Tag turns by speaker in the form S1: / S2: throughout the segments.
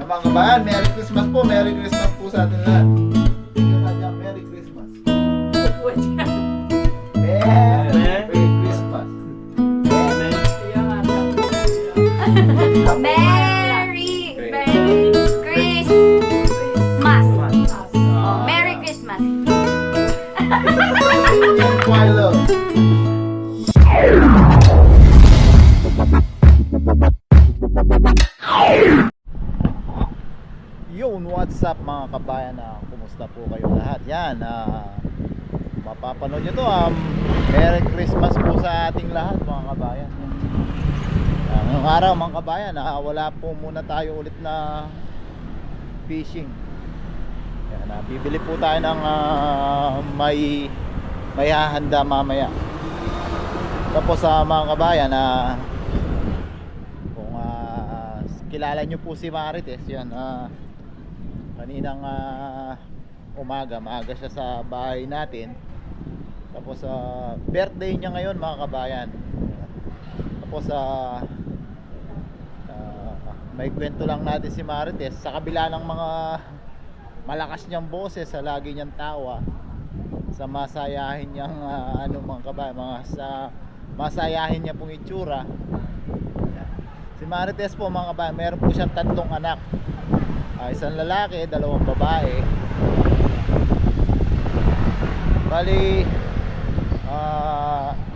S1: Mga kabayan, Merry Christmas po. Merry Christmas po sa atin lahat. Merry Christmas. Merry Christmas.
S2: Merry Christmas.
S1: My love. Yun, what's up mga kabayan, kumusta po kayo lahat? Yan, mapapanood nyo to, Merry Christmas po sa ating lahat mga kabayan. Ngayong araw mga kabayan, wala po muna tayo ulit na fishing. Yan, bibili po tayo ng may hahanda mamaya. Tapos mga kabayan, kung kilala nyo po si Marites, yan, kaninang umaga, maaga siya sa bahay natin. Tapos birthday niya ngayon mga kabayan. Tapos may kwento lang natin si Marites, sa kabila ng mga malakas niyang boses, sa lagi niyang tawa, sa masayahin niyang mga kabayan, masayahin niya pong itsura. Si Marites po mga kabayan, meron po siyang 3 anak. Isang lalaki, 2 babae. Bali,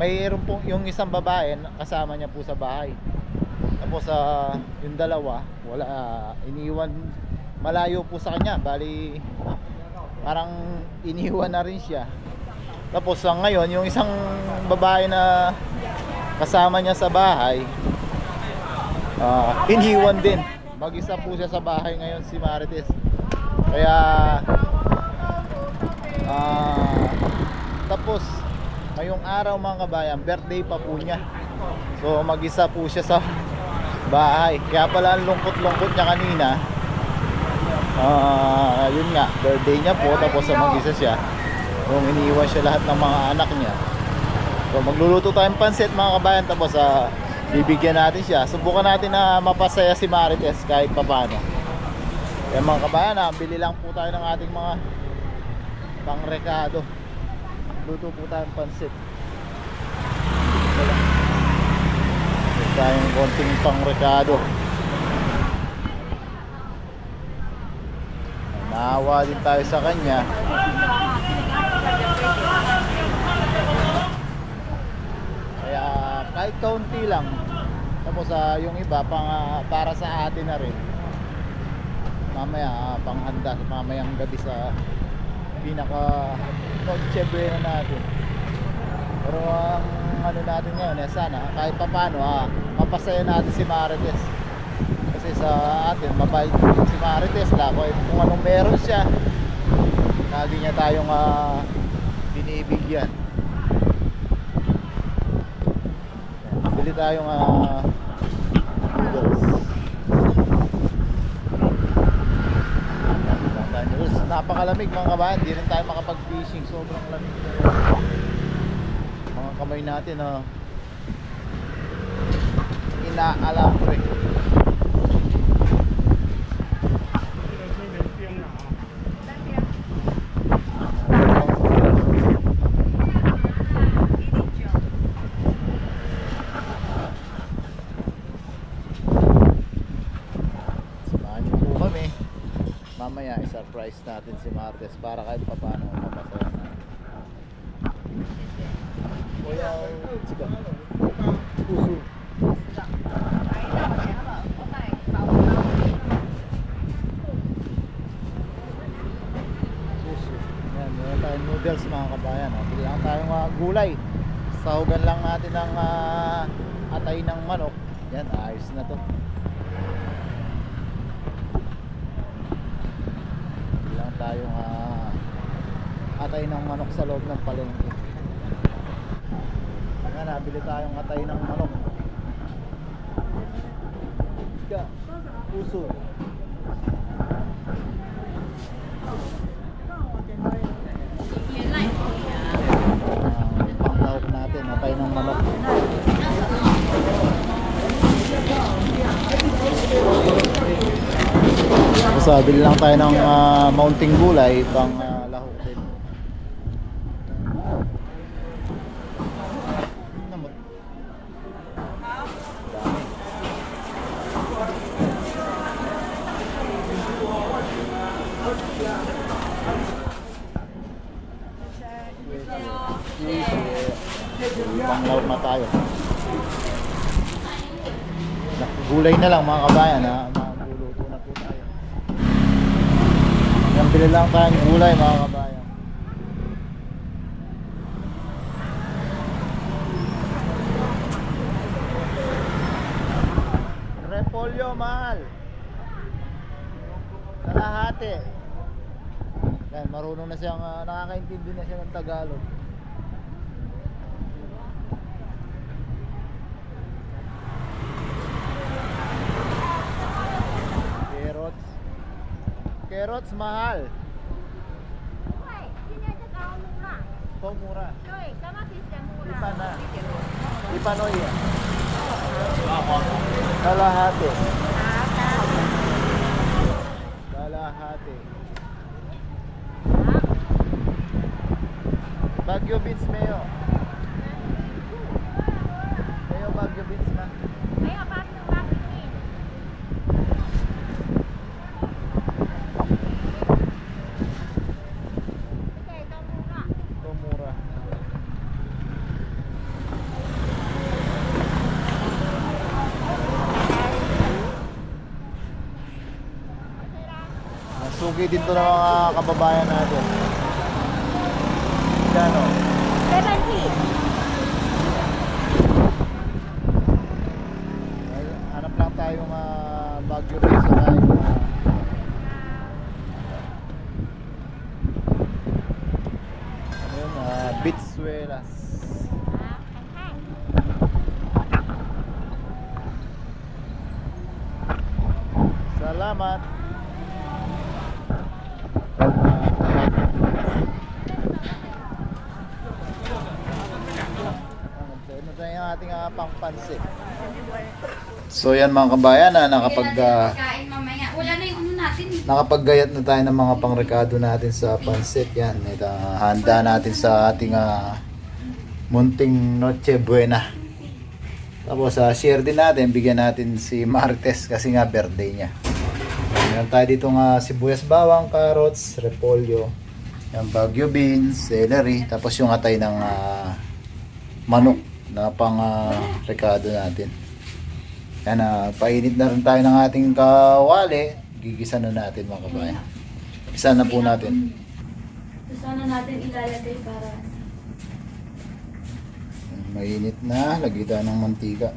S1: mayroon po yung isang babae kasama niya po sa bahay. Tapos yung 2 wala, iniwan, malayo po sa kanya. Bali, parang iniwan na rin siya. Tapos ngayon yung isang babae na kasama niya sa bahay, iniwan din. Mag-isa po siya sa bahay ngayon si Marites. Kaya tapos ngayong araw mga kabayan, birthday pa po niya. So mag-isa po siya sa bahay. Kaya pala ang lungkot-lungkot niya kanina. Yun nga, birthday niya po. Tapos mag-isa siya. Kung iniiwan siya lahat ng mga anak niya. So magluluto tayong pansit mga kabayan. Tapos bibigyan natin siya. Subukan natin na mapasaya si Marites kahit papano. Kaya mga kabayan, bili lang po tayo ng ating mga pangrekado. Luto po tayong pansit. Luto tayong konting pangrekado. Naawa din tayo sa kanya. Kaya kahit kaunti lang. Tapos yung iba para sa atin na rin. Mamaya panghanda mamayang gabi sa pinaka Noche Buena natin. Pero ang ano natin ngayon, sana kahit papano mapasaya natin si Marites. Kasi sa atin mabait si Marites, kahit kung anong meron siya, lagi niya tayong binibigyan. Bili tayong noodles. Napakalamig mga kabayan, di rin tayo makapag-fishing, sobrang lamig. Mga kamay natin inaalambre. Mamaya i-surprise natin si Marites para kahit paano mapasaya natin. Kuya, sige. Puso. Suso. Yan, meron tayong noodles mga kabayan. Bili lang tayong gulay. Sahugan lang natin ng atay ng manok. Yan, ayos na to. Tayong atay ng manok sa loob ng palengke. Kaya nabili tayong atay ng manok. Puso. Panglawak natin, atay ng manok. bili lang tayo ng mounting gulay pang lahok din. Namot. Dami. Pang lahok na tayo. Gulay na lang mga kabayan ha. Magluluto na po tayo. Yan, bili lang tayong gulay mga kabayan. Repolyo mahal. Kalahati. Yan, marunong na siyang nakakaintindi na siya ng Tagalog. Carrots mahal. Kung mura. Di pa na. Di pa noy yan. Kalahati. Kalahati. Baguio beans mayo. Mayo Baguio beans na. Ito mura. Nasugi din to ng mga kababayan natin. Kano?
S2: 70.
S1: Hanap lang tayong Baguio beans na tayo. Ayun, bitsuelas. Salamat. Ito tayo yung ating pangpansit. So yan mga kabayan
S2: Kain mamaya. Wala na yung ano natin.
S1: nakapaggayat na tayo ng mga pangrekado natin sa pansit. Yan, ito, handa natin sa ating munting Noche Buena. Tapos share din natin, bigyan natin si Martes kasi nga birthday niya. Meron tayo dito sibuyas bawang, carrots, repolyo, yung Baguio beans, celery, tapos yung atay ng manok na pang rekado natin. Yan, painit na rin tayo ng ating kawali. Gigisa na natin mga kabayan. Isa na po natin.
S2: Sana natin ilalagay para
S1: Mainit na, lagyan tayo ng mantika.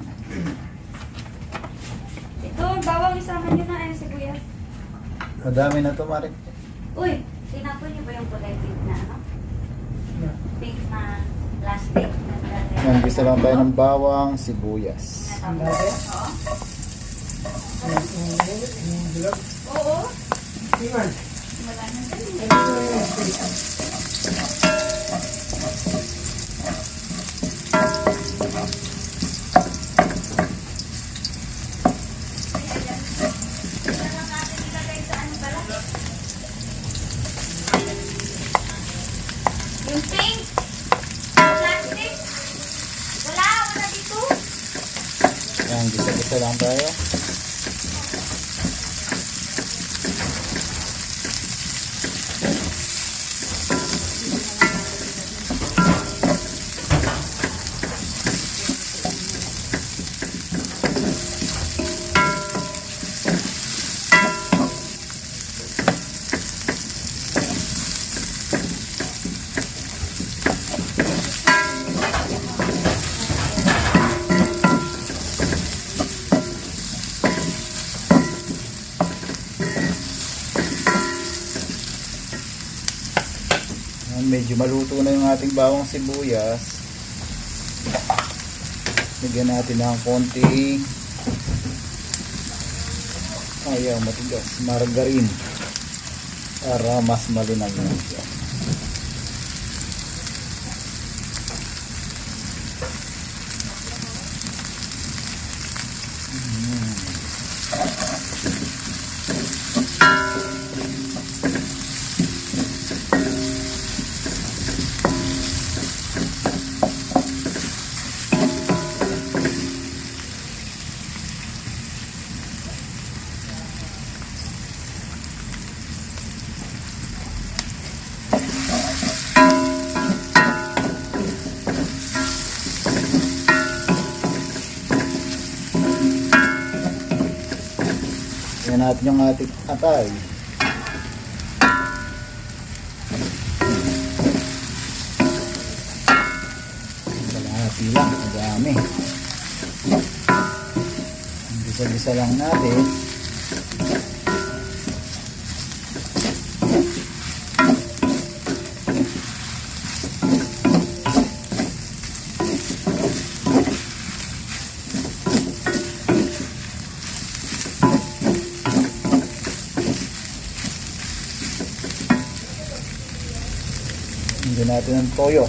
S2: ito, bawang isama nyo na ay sibuyas.
S1: Madami na to, Marik.
S2: Uy, tinapon niyo ba yung kulay pink na ano? Pink na plastic.
S1: Yan, gisa lang tayo ng bawang, sibuyas.
S2: Oo. Wala na dyan. Yung pink plastic. Wala dito.
S1: Yan, gisa-gisa lang tayo. Medyo maluto na yung ating bawang sibuyas. Bigyan natin ng konting matigas margarine para mas malinang yan siya. natin yung ating atay. Kalahati lang, madami. Gisa-gisa lang natin. Hindi natin ang toyo.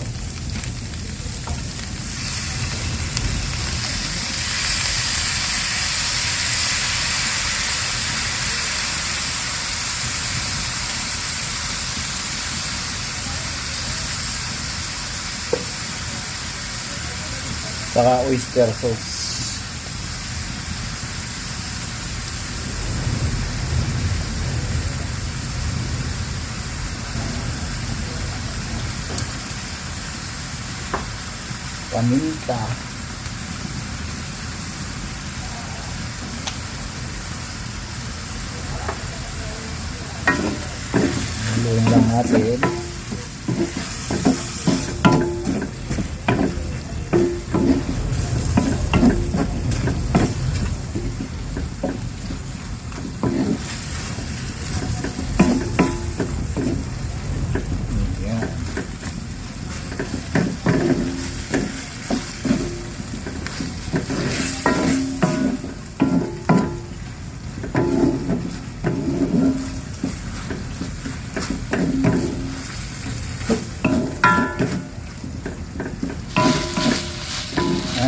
S1: Saka oyster sauce. Paminta. Haluin lang natin. Ayan.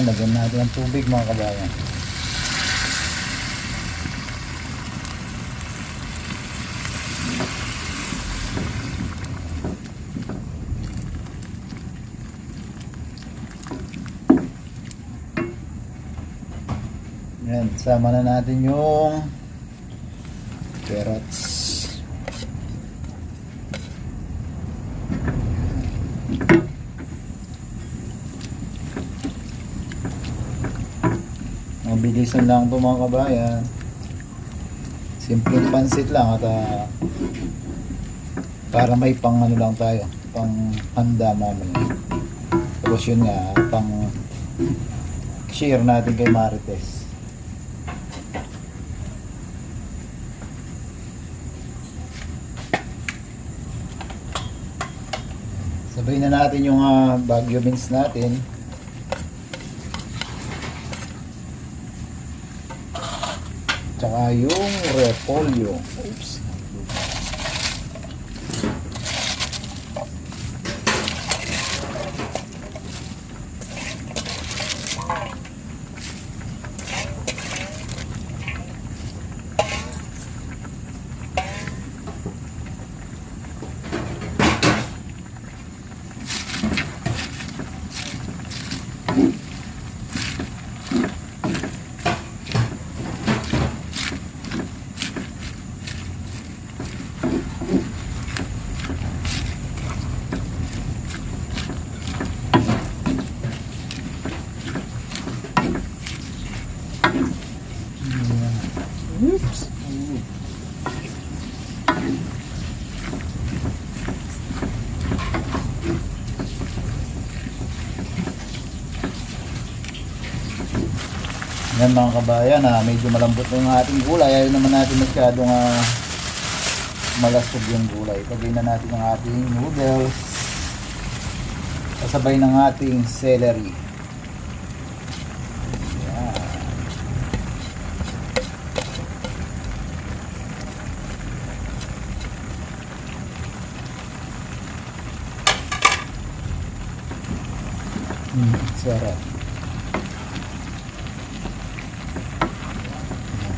S1: Lagyan natin ang tubig mga kabayan. Yan, sama na natin yung carrots. Mabilisan lang ito mga kabayan. Simpleng pansit lang at para may pang ano lang tayo, pang handa mamaya. Tapos yun nga, pang share natin kay Marites. Sabay na natin yung Baguio beans natin. Tsaka yung repolyo. Oops. Oops. Yan mga kabayan, medyo malambot na yung ating gulay. Ayaw naman natin masyadong malasog yung gulay. Pagay na natin yung ating noodles. Kasabay ng ating celery. Sarap.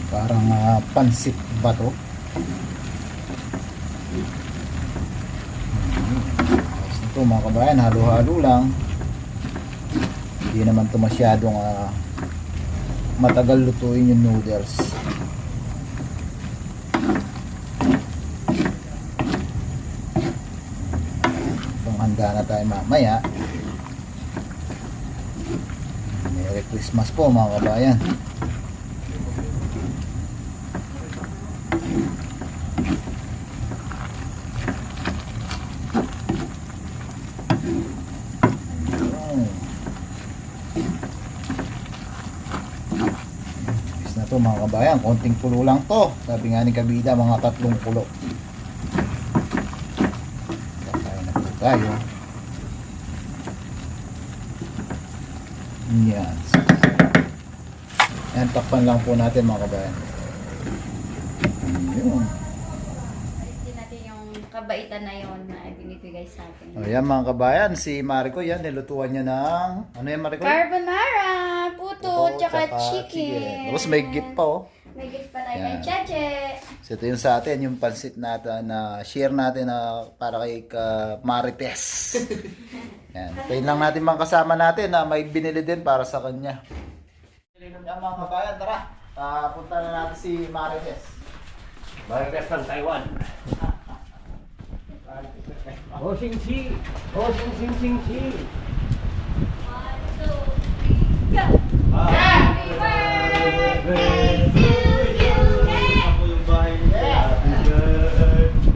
S1: Parang pansit ba to? Ito mga kabayan, halo-halo lang. Hindi naman ito masyadong matagal lutuin yung noodles. Kung handa na tayo mamaya. Merry Christmas po mga kabayan. Ito mga kabayan, konting pulo lang to. Sabi nga ni Kabida, mga 3 pulo. Kakain na po tayo. Yan. Yan, takpan lang po natin mga kabayan. Yun.
S2: Alisin natin yung kabaitan na yun na binibigay sa atin.
S1: O yan mga kabayan, si Mariko yan, nilutuan niya ng, ano yan Mariko?
S2: Carbonara, puto, tsaka
S1: Sige.
S2: chicken.
S1: Tapos may gift pa oh.
S2: May gift pa tayo kay
S1: Yan.
S2: Cheche.
S1: So ito yung sa atin, yung pansit natin na share natin na para kay Marites. Yan. Tayo lang natin mga kasama natin na may binili din para sa kanya. Yan mga kabayan, tara. Punta na natin si Marites.
S3: Marites ng Taiwan. Ho Xing Chi! Ho Xing Xing Xing Chi!
S2: 1, 2, 3, go! Happy birthday to you!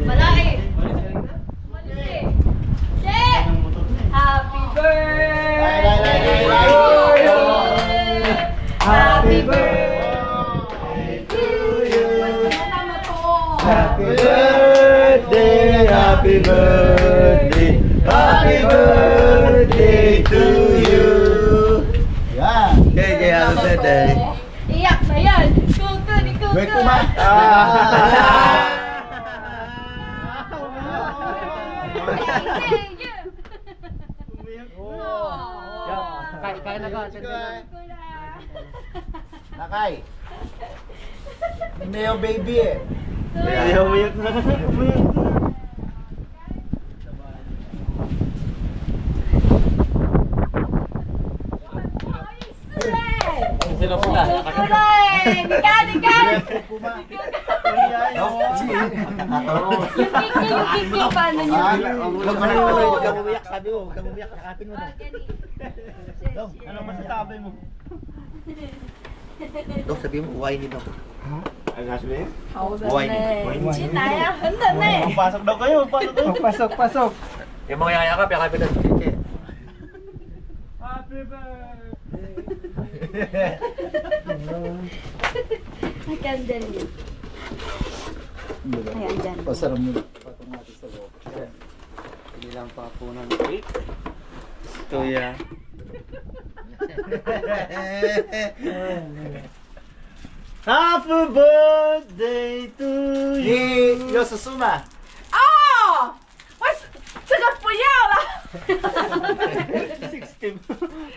S2: Malaki! Malaki! Happy birthday to you! Happy birthday to you!
S1: Happy
S3: birthday, happy birthday, happy birthday to you.
S1: Yan.
S3: Okay, happy birthday.
S2: Iyak na yan! Kuku ni kuku!
S1: May kumain.
S3: Kaya na ka,
S1: Nakay. Hindi yung baby eh.
S3: umiyak na. Sino pula?
S2: Ikan! Yung kiki, paano niyo?
S1: Huwag ka na
S3: umiyak, sabi mo, huwag kang umiyak, yakapin mo na. Ano masasabi mo? Dok, sabi mo, wine nito. Ano sabi? Wine.
S2: Chinaya, handa na eh.
S3: Pasok daw kayo, pasok kayo. Pasok. Yung mga yayakap, yakapin na. Happy birthday.
S2: May candle yun. Ayan, dyan.
S1: Pasarap mo. Patong natin sa loob.
S3: Pinilang pa po ng cake. Ito ya. Happy birthday to you.
S1: Yosusuma.
S4: 哦，这个不要了，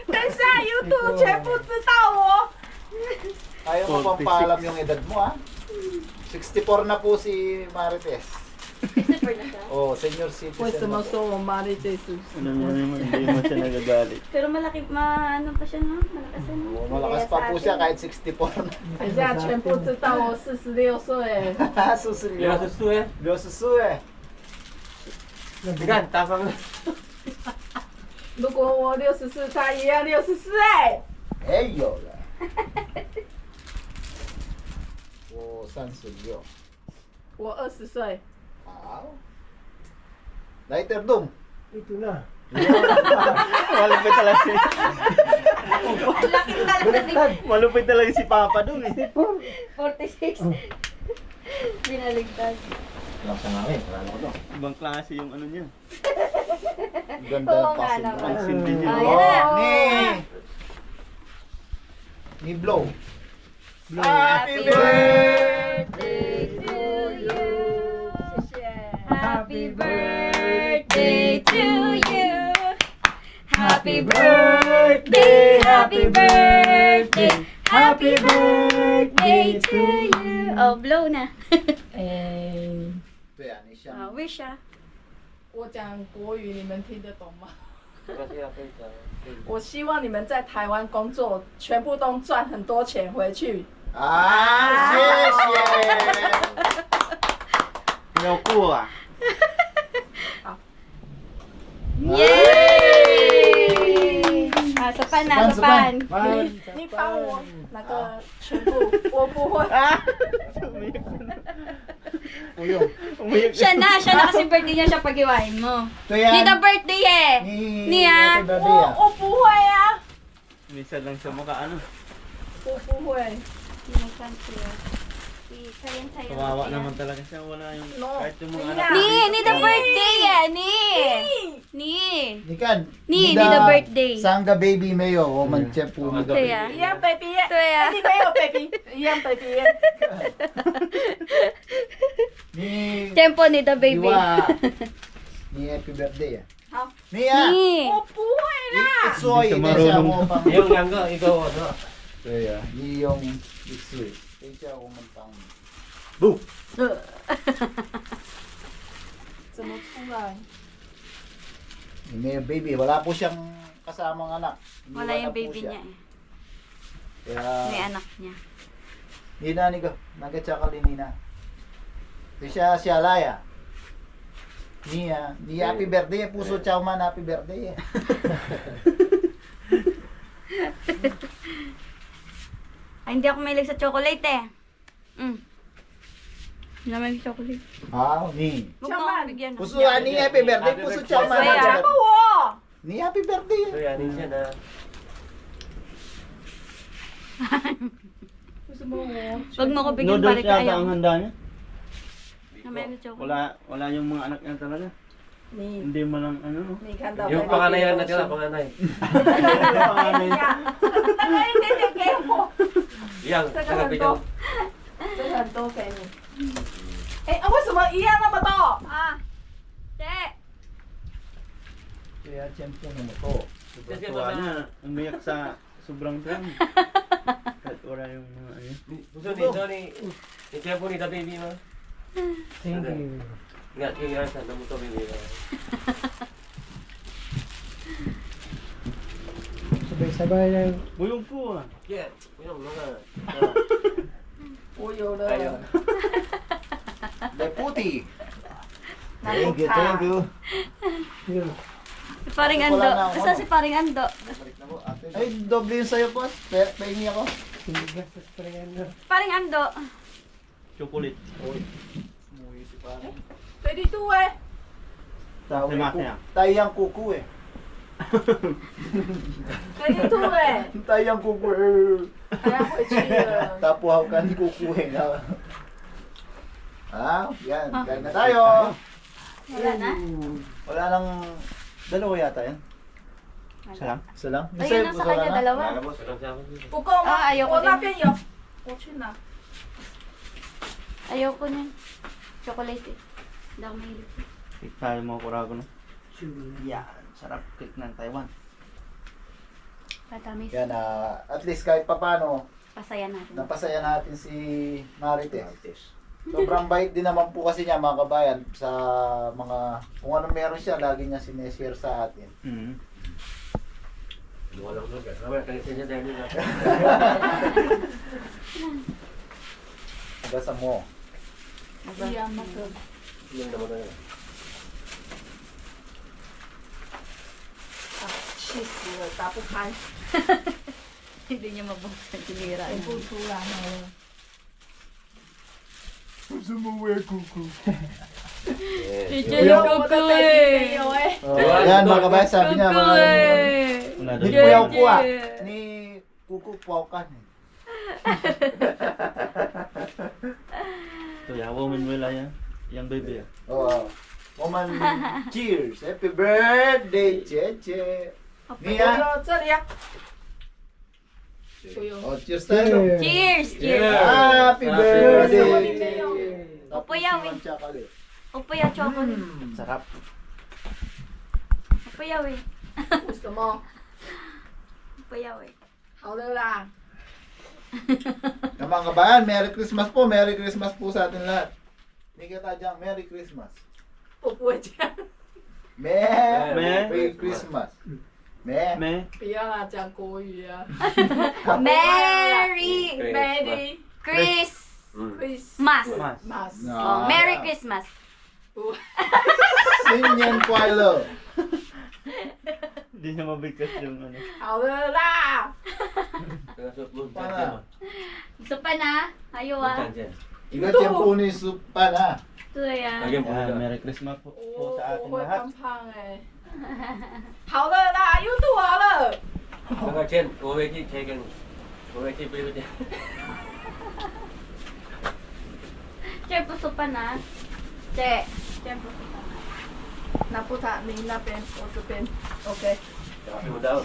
S4: 等一下 YouTube 全部知道哦。
S1: Ayaw mo pang paalam yung edad mo ha? 64 na po si Marites. Oh, senior citizen.
S4: 为什么说我妈的这是？
S3: Ano mo naman, hindi mo siya nagagalit.
S2: Pero malaki, ano pa siya no? Malakas yan no?
S1: Malakas pa po siya kahit 64 na.
S4: 等一下全部知道我46岁。
S1: Susilyo.
S3: Susu eh.
S1: Yosusu eh.
S3: Bigan, tapang na.
S4: 如果我64，他也要64哎。
S1: Eyo. Oh, Sansulyo.
S4: 我20岁。
S1: Wow. Lighter dum.
S3: Ito na. Malupit talaga si... Malupit talaga si Papa dun eh.
S2: 46. Binaligtad.
S1: Lang sa namin. Wala ko to.
S3: Ibang klase yung ano niya.
S1: Ganda
S2: Oo
S1: ng
S2: nga
S1: pasin.
S2: naman.
S3: Ang sindi niya.
S2: Ah, yan na.
S1: Ni Blow.
S2: Happy birthday to you. Happy birthday to you. Happy birthday, happy birthday, happy birthday to you. Oh, blow na.
S4: 哎，
S1: Ito yan, siya.
S2: Wish ah.
S4: 我讲国语，你们听得懂吗？我希望你们在台湾工作，全部都赚很多钱回去。
S1: Ah, 谢谢.
S3: Pinaupo ah.
S2: Yay! Ah, sopan na, sopan.
S4: 你帮我那个全部，我不会。
S3: Umiyak
S2: Siya na kasi birthday niya siya pag-iwain mo.
S1: Ito yan.
S2: Dito birthday eh. Niya.
S1: Ito daddy
S4: 我
S1: ah.
S4: 我不会啊，
S3: Minsan lang sa mukha ano.
S4: 我不会。
S2: Hindi country. Sayan-sayan.
S3: Kawawa naman talaga siya. Wala yung
S4: No.
S3: kahit yung mga
S4: Iya.
S3: anak.
S2: Ni the birthday eh. Ni.
S1: Nikan.
S2: Ni the birthday.
S1: Sangga baby mayo. Woman chef po.
S2: Ito ya.
S4: 一样 baby，
S2: 对呀
S4: 你没有 baby， 一样 baby。
S1: Ni.
S2: Tempo ni the baby.
S1: Diwa. Ni happy birthday ah.
S4: 好，
S1: Nia.
S2: 你
S4: 我不会啦。
S1: Itsoy.
S3: Hindi siya
S1: Hindi siya
S3: marunong.
S1: mo pang.
S5: Yung langga, ikaw ano?
S1: Kaya. Ni yung itsoy. Hindi siya woman pang.
S4: 怎么出来？
S1: Ni Mayo baby. Wala po siyang kasamang anak.
S2: Wala
S1: Iniwan na
S2: yung
S1: po
S2: baby
S1: siya.
S2: niya eh.
S1: Kaya.
S2: May anak niya.
S1: Ni nani ko. Nagatsakali ni na. Ito siya laya. Ni happy birthday. Puso chow man happy birthday.
S2: Ay, hindi ako mahilig sa chocolate eh. Hindi naman yung chocolate.
S1: Ah, ni.
S2: Huwag mo akong bigyan.
S1: Puso ni happy birthday. Puso chow man
S2: Masaya.
S1: happy
S4: 什么
S1: birthday.
S4: 我？
S1: Ni happy birthday.
S5: So yan, siya na.
S4: 为什么我？
S2: Huwag mo ako bigyan
S3: Noodles
S2: balik
S3: yata
S2: ayaw.
S3: ang handa niya.
S2: Naman yung chocolate.
S3: Wala yung mga anak niya talaga.
S4: 你
S3: Hindi mo lang ano.
S4: 你看到
S5: Yung panganay lang natira, panganay.
S4: 大概一点点给我，
S5: Yang,
S4: 这个
S5: taga
S4: 很
S5: bitaw.
S4: 多，这个很多给你。哎啊，为什么一样那么多？
S2: Ah! Che!
S1: Kaya tiyempo na mo to.
S3: Sobrang tuwa niya. Umiyak sa sobrang tuwa. Kahit wala yung mga ano.
S5: Gusto ni siya po ni the baby mo. Thank you. Nga, kaya sa namo to baby.
S6: Sabay-sabay lang.
S3: Buyong po ah.
S5: Yeah, yung mga.
S4: 我有了。
S5: Ayaw.
S1: Deputy.
S4: Thank you,
S1: thank you.
S2: Si Paring
S1: Wala
S2: Ando.
S1: na ako,
S2: Basta
S1: ano?
S2: si Paring Ando.
S1: Ay, doble yung sa'yo, boss. Pahingi ako.
S6: Hindi gastos pa rin ano.
S2: Paring Ando.
S3: Chocolate.
S1: Umuwi si parang.
S4: 32哎，
S1: Tayang kuku eh.
S4: 32哎，
S1: Tayang kuku eh.
S4: 还要回去了。
S1: Tapuhaw ka ni kuku eh. Ah, yan. Kain na tayo.
S2: Wala na?
S1: Wala nang... Dalawa yata yan.
S3: Isa lang?
S1: Isa lang?
S2: Ayun, nasa kanya dalawa.
S5: Walang sama dito.
S4: 不够吗？
S2: 啊有
S4: 我那边有，我去拿。
S2: Ayoko niyan. Chocolate eh. Hindi ako mahilig.
S3: Cake tayo mga kurago no? Yan. Sarap cake ng Taiwan.
S2: Patamis.
S1: Yan, at least kahit papano,
S2: Pasaya natin.
S1: napasaya natin si Marites. Sobrang bait din naman po kasi niya mga kabayan sa mga, kung ano meron siya, lagi niya sineshare sa atin.
S5: Walang lugar. Wala kang siya dahil nila.
S1: Basta mo.
S4: 一样那个。
S5: Yung naman na.
S4: 啊，气死了，打不开，
S2: Hindi niya mabuksan. Sinira
S4: 点
S2: niya.
S4: 不出来了。
S1: Sumuwi kuku.
S2: Chichiri kuku eh.
S4: 有哎，
S1: Yan mga kabayan, sabi niya mga
S3: Wala
S1: ni
S3: daw.
S1: puyaw kuha. Ni kuku puyaw ka.
S3: Ito yawa man wala yan. Yang baby ah.
S1: Oo. Woman, cheers. Happy birthday, Cheche.
S4: 有
S1: Nia.
S4: 有这里啊，有。
S1: Oh, cheers tayo.
S2: Cheers! Cheers!
S1: Happy
S5: Happy
S1: birthday.
S2: Upuyaw eh.
S1: Chocolate.
S2: Upuyaw chocolate.
S1: Sarap.
S2: Upuyaw eh.
S4: 为什么？
S2: Upuyaw eh.
S4: 好了啦，
S1: Mga kabayan, Merry Christmas po. Merry Christmas po sa atin lahat. Hindi kita dyan, Merry Christmas.
S4: 我不会讲，
S1: Merry Christmas. Me.
S3: Me.
S4: 不要啦，讲国语啊。
S2: Merry
S4: Merry
S2: Christmas!
S5: Mas.
S4: Mas。
S1: No.
S2: Oh, Merry Christmas!
S1: 新年快乐.
S3: Hindi niya mabigkas yung ano.
S4: 好了啦，
S2: Gusto pa na? Ayaw ah.
S1: Iga tiyempo ni Supa na.
S2: Ito yan.
S3: Yan, Merry Christmas po, po sa
S4: 我
S3: ating
S4: 会
S3: lahat.
S4: 胖胖哎。好了啦，又吐好了。
S5: Mga Chen, uwi ki check-in. Uwi ki pwede.
S2: pa na.
S4: 对，
S2: Siyempre po pa na.
S4: 那不他你那边，我这边，OK。
S5: Sabi mo daw.